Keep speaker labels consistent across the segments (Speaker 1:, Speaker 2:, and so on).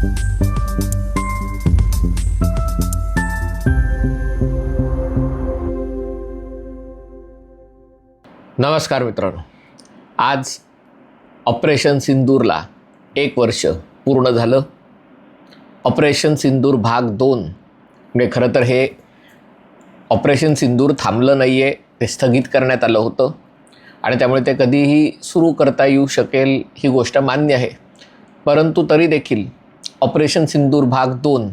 Speaker 1: नमस्कार मित्रांनो, आज ऑपरेशन सिंदूरला 1 वर्ष पूर्ण झालं. ऑपरेशन सिंदूर भाग 2 म्हणजे खरं तर हे ऑपरेशन सिंदूर थांबलं नाही आहे, ते स्थगित करण्यात आलं होतं आणि त्यामुळे ते कधीही सुरू करता येऊ शकेल ही गोष्ट मान्य आहे. परंतु तरी देखील ऑपरेशन सिंदूर भाग 2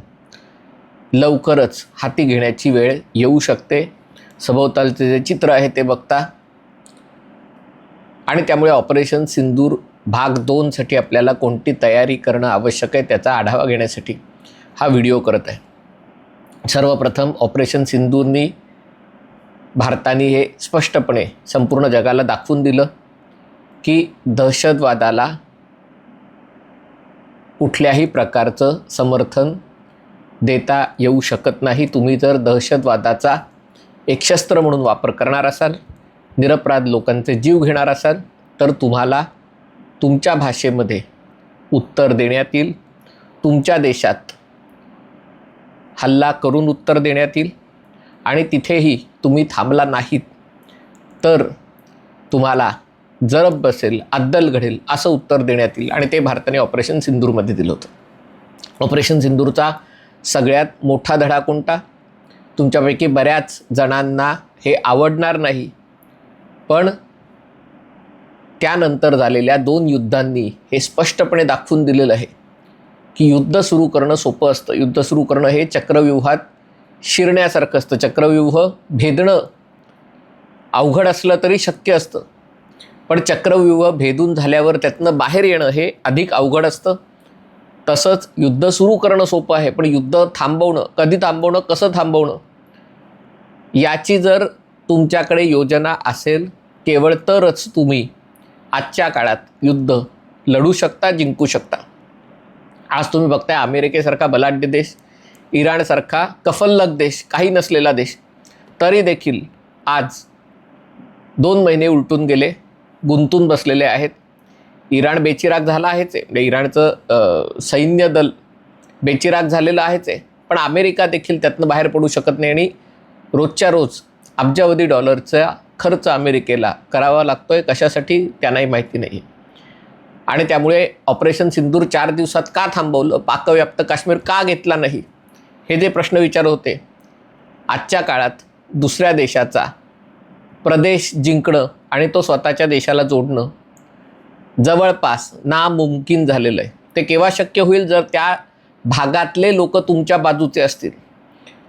Speaker 1: लवकरच हाती घेण्याची वेळ येऊ शकते. सभोवतालचे जे चित्र आहे ते बघता आणि त्यामुळे ऑपरेशन सिंदूर भाग 2साठी आपल्याला कोणती तयारी करणं आवश्यक आहे त्याचा आढावा घेण्यासाठी हा व्हिडिओ करत आहे. सर्वप्रथम ऑपरेशन सिंदूरनी भारताने हे स्पष्टपणे संपूर्ण जगाला दाखवून दिलं की दहशतवादाला कुठल्याही प्रकारचं समर्थन देता येऊ शकत नाही. तुम्ही जर दहशतवादाचा एक शस्त्र म्हणून वापर करणार असाल, निरपराध लोकांचे जीव घेणार असाल, तर तुम्हाला तुमच्या भाषेमध्ये उत्तर देण्यात येईल. तुमच्या देशात हल्ला करून उत्तर देण्यात येईल आणि तिथेही तुम्ही थांबला नाहीत तर तुम्हाला जरब बसेल, अद्दल घडेल असं उत्तर देण्यात येईल. आणि ते भारताने ऑपरेशन सिंदूरमध्ये दिलं होतं. ऑपरेशन सिंदूरचा सगळ्यात मोठा धडा कोणता? तुमच्यापैकी बऱ्याच जणांना हे आवडणार नाही, पण त्यानंतर झालेल्या 2 युद्धांनी हे स्पष्टपणे दाखवून दिलेलं आहे की युद्ध सुरू करणं सोपं असतं. युद्ध सुरू करणं हे चक्रव्यूहात शिरण्यासारखं असतं. चक्रव्यूह भेदणं अवघड असलं तरी शक्य असतं, पण चक्रव्यूह भेदून झाल्यावर त्यातनं बाहेर येणं हे अधिक अवघड असतं. तसंच युद्ध सुरू करणं सोपं आहे, पण युद्ध थांबवणं, कधी थांबवणं, कसं थांबवणं याची जर तुमच्याकडे योजना असेल केवळ तरच तुम्ही आजच्या काळात युद्ध लढू शकता, जिंकू शकता. आज तुम्ही बघताय अमेरिकेसारखा बलाढ्य देश, इराणसारखा कफल्लक देश, काही नसलेला देश, तरी देखील आज 2 महिने उलटून गेले, गुंतून बसलेले आहेत. इराण बेचिराग झाला आहेच आहे, म्हणजे इराणचं सैन्य दल बेचिराग झालेलं आहेच आहे, पण अमेरिका देखील त्यातनं बाहेर पडू शकत नाही आणि रोजच्या रोज अब्जावधी डॉलरचा खर्च अमेरिकेला करावा लागतो आहे. कशासाठी त्यांनाही माहिती नाही. आणि त्यामुळे ऑपरेशन सिंदूर 4 दिवसात का थांबवलं, पाकव्याप्त काश्मीर का घेतला नाही, हे जे प्रश्न विचारत होते. आजच्या काळात दुसऱ्या देशाचा प्रदेश जिंकणं आणि तो स्वतःच्या देशाला जोडणं जवळपास नामुमकिन झालेलं आहे. ते केव्हा शक्य होईल जर त्या भागातले लोक तुमच्या बाजूचे असतील.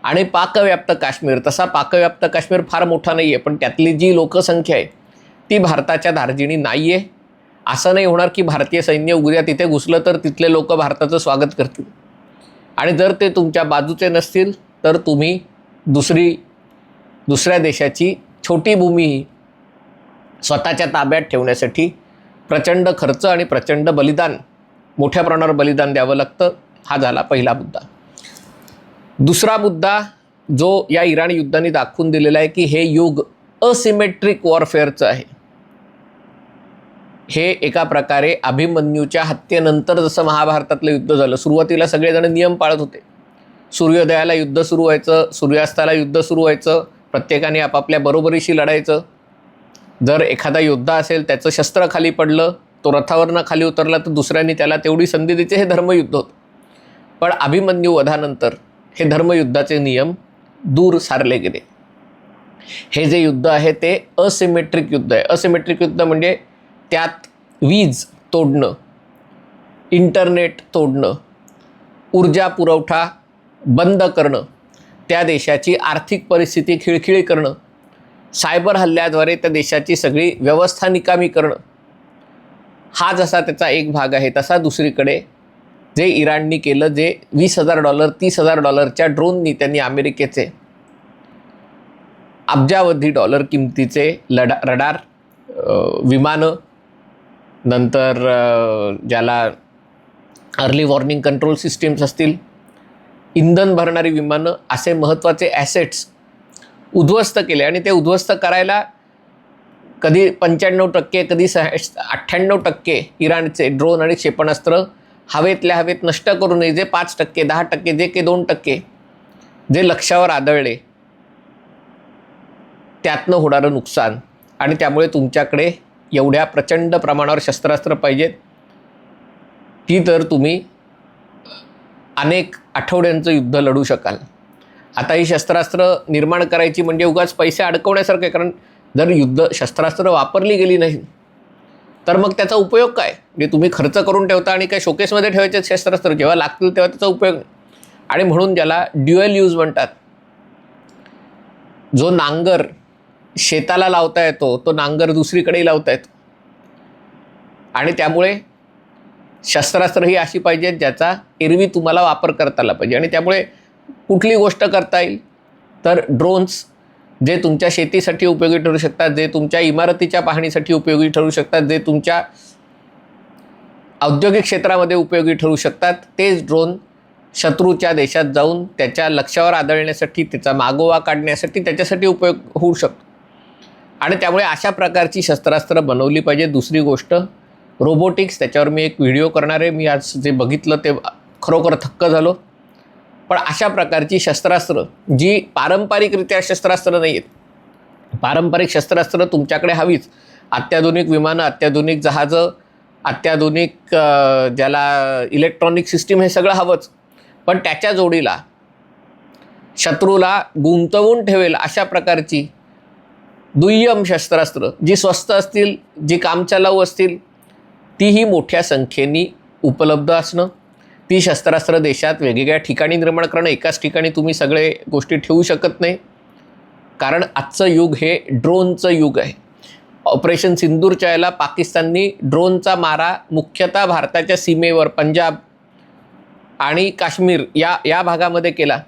Speaker 1: आणि पाकव्याप्त काश्मीर, तसा पाकव्याप्त काश्मीर फार मोठा नाही आहे, पण त्यातली जी लोकसंख्या आहे ती भारताच्या धार्जिणी नाही आहे. असं नाही होणार की भारतीय सैन्य उद्या तिथे घुसलं तर तिथले लोक भारताचं स्वागत करतील. आणि जर ते तुमच्या बाजूचे नसतील तर तुम्ही दुसऱ्या देशाची छोटी भूमी स्वतःच्या ताब्यात ठेवण्यासाठी प्रचंड खर्च आणि प्रचंड बलिदान, मोठ्या प्रमाणावर बलिदान द्यावं लागतं. हा झाला पहिला मुद्दा. दुसरा मुद्दा जो या इराण युद्धाने दाखवून दिलेला आहे की हे युग असिमेट्रिक वॉरफेअरचं आहे. हे एका प्रकारे अभिमन्यूच्या हत्येनंतर जसं महाभारतातलं युद्ध झालं, सुरुवातीला सगळेजण नियम पाळत होते. सूर्योदयाला युद्ध सुरू व्हायचं, सूर्यास्ताला युद्ध सुरू व्हायचं, प्रत्येकाने आपापल्या बरोबरीशी लढायचं. जर एखादा योद्धा असेल, त्याचं शस्त्र खाली पडलं, तो रथावरनं खाली उतरला तर दुसऱ्यांनी त्याला तेवढी संधी द्यायची. हे धर्मयुद्ध होतं. पण अभिमन्यू वधानंतर हे धर्मयुद्धाचे नियम दूर सारले गेले. हे जे युद्ध आहे ते असिमेट्रिक युद्ध आहे. असिमेट्रिक युद्ध म्हणजे त्यात वीज तोडणं, इंटरनेट तोडणं, ऊर्जा पुरवठा बंद करणं, त्या देशाची आर्थिक परिस्थिती खिळखिळी करणं, सायबर हल्ल्याद्वारे त्या देशाची सगळी व्यवस्था निकामी करणं, हा जसा त्याचा एक भाग आहे, तसा दुसरीकडे जे इराणनी केलं, जे $20,000 $30,000च्या ड्रोननी त्यांनी अमेरिकेचे अब्जावधी डॉलर किमतीचे रडार, विमानं, नंतर ज्याला अर्ली वॉर्निंग कंट्रोल सिस्टीम्स असतील, इंधन भरणारी विमानं, असे महत्त्वाचे ॲसेट्स उद्ध्वस्त केले. आणि ते उद्ध्वस्त करायला कधी 95%, कधी 98% इराणचे ड्रोन आणि क्षेपणास्त्र हवेतल्या हवेत नष्ट करू नये. जे 5%, 10%, जे काही 2% जे लक्ष्यावर आदळले त्यातनं होणारं नुकसान, आणि त्यामुळे तुमच्याकडे एवढ्या प्रचंड प्रमाणावर शस्त्रास्त्र पाहिजेत की तर तुम्ही अनेक आठवड्यांचं युद्ध लढू शकाल. आता ही शस्त्रास्त्र निर्माण करायची म्हणजे उगाच पैसे अडकवण्यासारखं आहे. कारण जर शस्त्रास्त्र वापरली गेली नाही तर मग त्याचा उपयोग काय? म्हणजे तुम्ही खर्च करून ठेवता आणि काय शोकेसमध्ये ठेवायचे शस्त्रास्त्र, जेव्हा लागतील तेव्हा त्याचा उपयोग नाही. आणि म्हणून ज्याला ड्युअल यूज म्हणतात, जो नांगर शेताला लावता येतो तो नांगर दुसरीकडेही लावता येतो. आणि त्यामुळे शस्त्रास्त्र ही अशी पाहिजेत ज्याचा एरवी तुम्हाला वापर करता आला पाहिजे. आणि त्यामुळे कुठली गोष्ट करता येईल तर ड्रोन्स जे तुमच्या शेतीसाठी उपयोगी ठरू शकतात, जे तुमच्या इमारतीच्या पाहणीसाठी उपयोगी ठरू शकतात, जे तुमच्या औद्योगिक क्षेत्रामध्ये उपयोगी ठरू शकतात, तेच ड्रोन शत्रूच्या देशात जाऊन त्याच्या लक्ष्यावर आदळण्यासाठी, त्याचा मागोवा काढण्यासाठी, त्याच्यासाठी उपयोग होऊ शकतो. आणि त्यामुळे अशा प्रकारची शस्त्रास्त्र बनवली पाहिजे. दुसरी गोष्ट रोबोटिक्स, त्याच्यावर मी एक व्हिडिओ करणार आहे. मी आज जे बघितलं ते खरोखर थक्क झालो. पण अशा प्रकारची शस्त्रास्त्र जी पारंपरिकरित्या शस्त्रास्त्र नाही आहेत, पारंपरिक शस्त्रास्त्र तुमच्याकडे हवीच. अत्याधुनिक विमानं, अत्याधुनिक जहाजं, अत्याधुनिक ज्याला इलेक्ट्रॉनिक सिस्टीम, हे सगळं हवंच. पण त्याच्या जोडीला शत्रूला गुंतवून ठेवेल अशा प्रकारची दुय्यम शस्त्रास्त्र जी स्वस्त असतील, जी कामचालाऊ असतील, तीही मोठ्या संख्येने उपलब्ध असणं, ती शस्त्रास्त्र देशात वेगवेगळ्या ठिकाणी निर्माण करणं. एकाच ठिकाणी तुम्ही सगळे गोष्टी ठेवू शकत नाही. कारण आजचं युग हे ड्रोनचं युग आहे. ऑपरेशन सिंदूरच्या याला पाकिस्ताननी ड्रोनचा मारा मुख्यतः भारताच्या सीमेवर पंजाब आणि काश्मीर या भागामध्ये केला.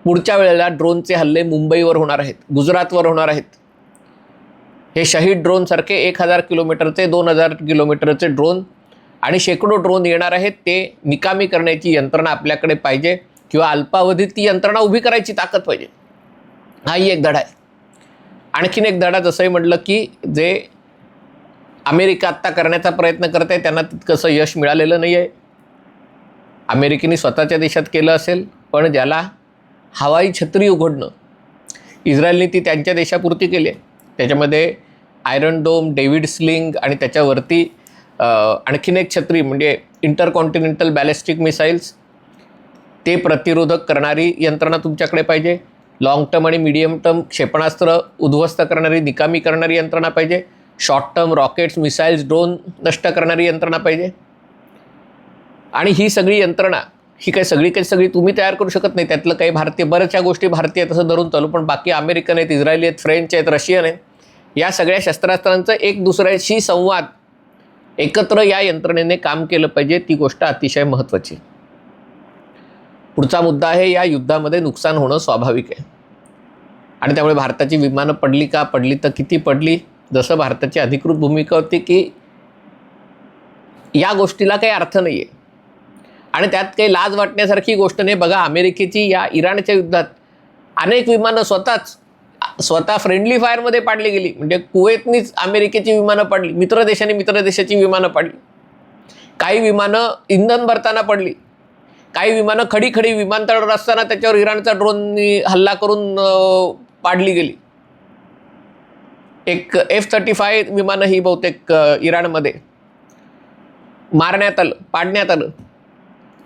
Speaker 1: पुढच्या वेळेला ड्रोनचे हल्ले मुंबईवर होणार आहेत, गुजरातवर होणार आहेत. हे शहीद ड्रोनसारखे 1000 किलोमीटरचे, 2000 किलोमीटरचे ड्रोन आणि शेकडो ड्रोन येणार आहेत. ते निकामी करण्याची यंत्रणा आपल्याकडे पाहिजे, किंवा अल्पावधीत ती यंत्रणा उभी करायची ताकद पाहिजे. हाही एक धडा आहे. आणखीन एक धडा, जसंही म्हटलं की जे अमेरिका आत्ता करण्याचा प्रयत्न करत आहे त्यांना तितकंसं यश मिळालेलं नाही आहे. अमेरिकेने स्वतःच्या देशात केलं असेल, पण ज्याला हवाई छत्री उघडणं, इस्रायलने ती त्यांच्या देशापुरती केली आहे. त्याच्यामध्ये आयरन डोम, डेव्हिड स्लिंग आणि त्याच्यावरती आणखीन एक छत्री म्हणजे इंटरकॉन्टिनेंटल बॅलिस्टिक मिसाईल्स, ते प्रतिरोधक करणारी यंत्रणा तुमच्याकडे पाहिजे. लाँग टर्म आणि मीडियम टर्म क्षेपणास्त्र उद्ध्वस्त करणारी, निकामी करणारी यंत्रणा पाहिजे. Short term rockets, missiles, drone नष्ट करणारी यंत्रणा पाहिजे. आणि ही सगळी यंत्रणा, ही काही सगळी तुम्ही तयार करू शकत नाही. त्यातलं काही भारतीय, बऱ्याचशा गोष्टी भारतीय तसं धरून चालू, पण बाकी अमेरिकन आहेत, इस्रायली आहेत, फ्रेंच आहेत, रशियन आहेत. या सगळ्या शस्त्रास्त्रांचं एक दुसऱ्याशी संवाद, एकत्र या यंत्रणेने काम केलं पाहिजे. ती गोष्ट अतिशय महत्त्वाची. पुढचा मुद्दा आहे, या युद्धामध्ये नुकसान होणं स्वाभाविक आहे. आणि त्यामुळे भारताची विमानं पडली का, पडली तर किती पडली, जसं भारताची अधिकृत भूमिका होती की या गोष्टीला काही अर्थ नाही आहे आणि त्यात काही लाज वाटण्यासारखी गोष्ट नाही. बघा, अमेरिकेची या इराणच्या युद्धात अनेक विमानं स्वतः फ्रेंडली फायरमध्ये पाडली गेली. म्हणजे कुवेतनीच अमेरिकेची विमानं पाडली, मित्र देशाची विमानं पाडली. काही विमानं इंधन भरताना पडली, काही विमानं खडी विमानतळावर असताना त्याच्यावर इराणचा ड्रोननी हल्ला करून पाडली गेली. एक F-35 विमानं ही बहुतेक इराणमध्ये पाडण्यात आलं.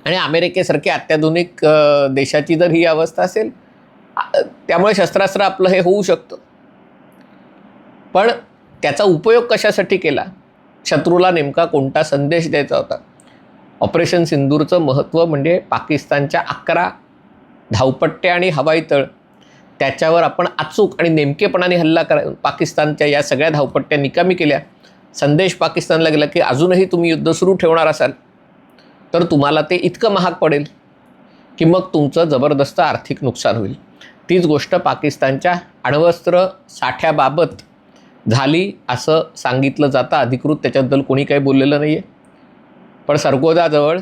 Speaker 1: आणि अमेरिकेसारख्या अत्याधुनिक देशाची जर ही अवस्था असेल, त्यामुळे शस्त्रास्त्र आपलं हे होऊ शकतं. पण त्याचा उपयोग कशासाठी केला, शत्रूला नेमका कोणता संदेश द्यायचा होता. ऑपरेशन सिंदूरचं महत्त्व म्हणजे पाकिस्तानच्या 11 धावपट्ट्या आणि हवाई तळ, त्याच्यावर आपण अचूक आणि नेमकेपणाने हल्ला पाकिस्तानच्या या सगळ्या धावपट्ट्या निकामी केल्या. संदेश पाकिस्तानला गेला की अजूनही तुम्ही युद्ध सुरू ठेवणार असाल तर तुम्हाला ते इतकं महाग पडेल की मग तुमचं जबरदस्त आर्थिक नुकसान होईल. तीच गोष्ट पाकिस्तानच्या अण्वस्त्र साठ्याबाबत झाली असं सांगितलं जातं. अधिकृत त्याच्याबद्दल कोणी काही बोललेलं नाही आहे. पण सरगोदाजवळ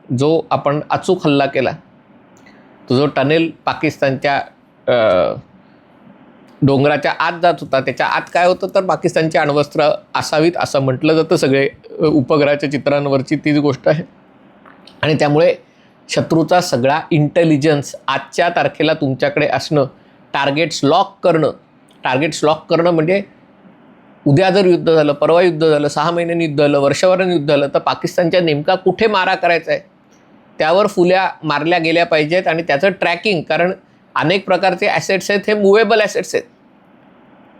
Speaker 1: जो आपण अचूक हल्ला केला, तो जो टनेल पाकिस्तानच्या डोंगराच्या आत जात होता, त्याच्या आत काय होतं तर पाकिस्तानची अण्वस्त्र असावीत असं म्हटलं जातं. सगळे उपग्रहाच्या चित्रांवरची तीच गोष्ट आहे. आणि त्यामुळे शत्रूचा सगळा इंटेलिजन्स आजच्या तारखेला तुमच्याकडे असणं, टार्गेट्स लॉक करणं म्हणजे उद्या जर युद्ध झालं, परवा युद्ध झालं, 6 महिन्यांनी युद्ध झालं, वर्षभराने युद्ध झालं, तर पाकिस्तानच्या नेमका कुठे मारा करायचा आहे त्यावर फुल्या मारल्या गेल्या पाहिजेत. आणि त्याचं ट्रॅकिंग, कारण अनेक प्रकारचे ॲसेट्स आहेत, हे मुवेबल ॲसेट्स आहेत.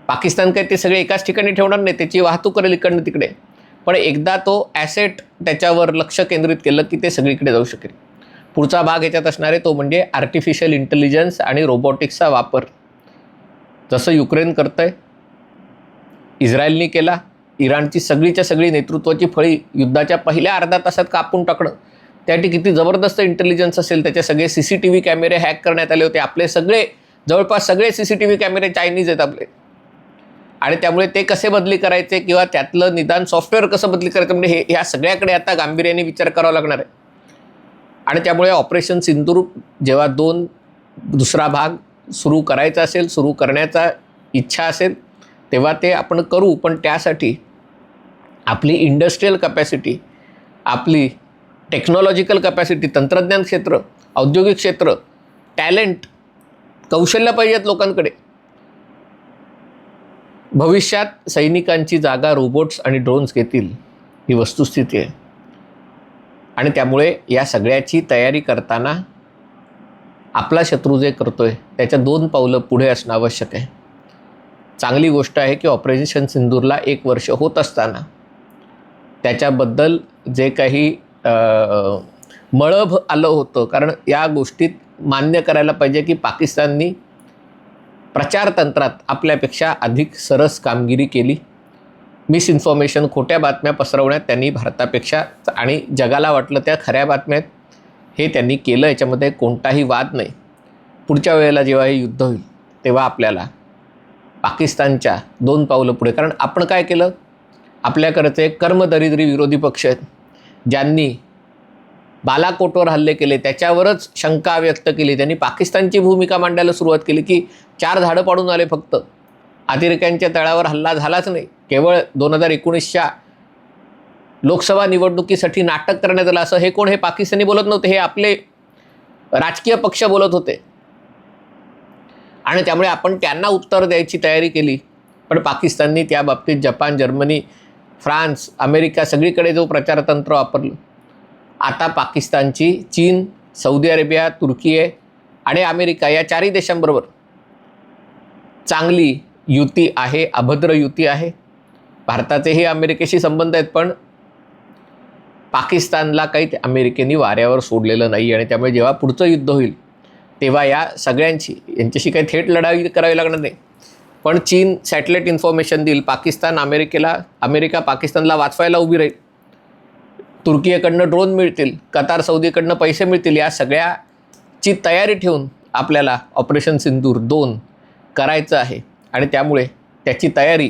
Speaker 1: पाकिस्तान काही ते सगळे एकाच ठिकाणी ठेवणार नाही, त्याची वाहतूक करेल इकडनं तिकडे. पण एकदा तो ॲसेट त्याच्यावर लक्ष केंद्रित केलं की ते सगळीकडे जाऊ शकेल. पुढचा भाग याच्यात असणार आहे तो म्हणजे आर्टिफिशियल इंटेलिजन्स आणि रोबोटिक्सचा वापर. जसं युक्रेन करतं आहे, इस्रायलनी केला, इराणची सगळीच्या सगळी नेतृत्वाची फळी युद्धाच्या पहिल्या अर्ध्या तासात कापून टाकणं, त्यासाठी किती जबरदस्त इंटेलिजन्स असेल. त्याचे सगळे CCTV कॅमेरे हॅक करण्यात आले होते. आपले सगळे जवळपास सगळे CCTV कॅमेरे चायनीज आहेत आपले. आणि त्यामुळे ते कसे बदली करायचे किंवा त्यातलं निदान सॉफ्टवेअर कसं बदली करायचं म्हणजे ह्या सगळ्याकडे आता गांभीर्याने विचार करावा लागणार आहे. आणि त्यामुळे ऑपरेशन सिंदूर जेव्हा दुसरा भाग सुरू करायचा असेल, सुरू करण्याचा इच्छा असेल, तेव्हा ते आपण करू. पण त्यासाठी आपली इंडस्ट्रीयल कपॅसिटी, आपली टेक्नॉलॉजिकल कपॅसिटी, तंत्रज्ञान क्षेत्र, औद्योगिक क्षेत्र, टॅलेंट, कौशल्य पाहिजेत लोकांकडे. भविष्यात सैनिकांची जागा रोबोट्स आणि ड्रोन्स घेतील, ही वस्तुस्थिती आहे. आणि त्यामुळे या सगळ्याची तयारी करताना आपला शत्रू जे करतोय त्याच्या 2 पावलं पुढे असणं आवश्यक आहे. चांगली गोष्ट आहे की ऑपरेशन सिंदूरला 1 वर्ष होत असताना त्याच्याबद्दल जे काही मळभ आलं होतं, कारण या गोष्टीत मान्य करायला पाहिजे की पाकिस्ताननी प्रचारतंत्रात आपल्यापेक्षा अधिक सरस कामगिरी केली. मिसइन्फॉर्मेशन, खोट्या बातम्या पसरवण्यात त्यांनी भारतापेक्षा, आणि जगाला वाटलं त्या खऱ्या बातम्या आहेत, हे त्यांनी केलं. याच्यामध्ये कोणताही वाद नाही. पुढच्या वेळेला जेव्हा हे युद्ध होईल तेव्हा आपल्याला पाकिस्तानच्या 2 पावलं पुढे, कारण आपण काय केलं, आपल्याकडचे कर्मदरिद्री विरोधी पक्ष आहेत ज्यांनी बालाकोटवर हल्ले केले, त्याच्यावरच शंका व्यक्त केली. त्यांनी पाकिस्तानची भूमिका मांडायला सुरुवात केली की 4 झाडं पाडून आले फक्त, अतिरेक्यांच्या तळावर हल्ला झालाच नाही. केवळ 2019च्या लोकसभा निवडणुकीसाठी नाटक करण्यात आलं असं हे कोण, हे पाकिस्तानी बोलत नव्हते, हे आपले राजकीय पक्ष बोलत होते. आणि त्यामुळे आपण त्यांना उत्तर द्यायची तयारी केली. पण पाकिस्ताननी त्या बाबतीत जपान, जर्मनी, फ्रान्स, अमेरिका सगळीकडे जो प्रचारतंत्र वापरलं. आता पाकिस्तानची चीन, सौदी अरेबिया, तुर्की आणि अमेरिका या 4ही देशांबरोबर चांगली युती आहे, अभद्र युती आहे. भारताचेही अमेरिकेशी संबंध आहेत, पण पाकिस्तानला काही अमेरिकेने वाऱ्यावर सोडलेलं नाही. आणि त्यामुळे जेव्हा पुढचं युद्ध होईल तेव्हा या सगळ्यांची, यांच्याशी काही थेट लढाई करावी लागणार नाही, पण चीन सॅटेलाईट इन्फॉर्मेशन देईल, अमेरिका पाकिस्तानला वाचवायला उभी राहील, तुर्कीकडनं ड्रोन मिळतील, कतार सौदीकडनं पैसे मिळतील. या सगळ्याची तयारी ठेवून आपल्याला ऑपरेशन सिंदूर 2 करायचं आहे. आणि त्यामुळे त्याची तयारी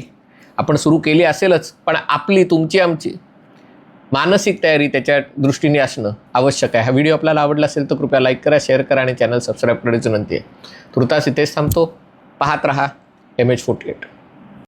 Speaker 1: आपण सुरू केली असेलच, पण आपली, तुमची, आमची मानसिक तयारी त्याच्या दृष्टीने असणं आवश्यक आहे. हा व्हिडिओ आपल्याला आवडला असेल तर कृपया लाईक करा, शेअर करा आणि चॅनल सबस्क्राईब करण्याची विनंती आहे. तुर्तास इथेच थांबतो. पाहत रहा MH48.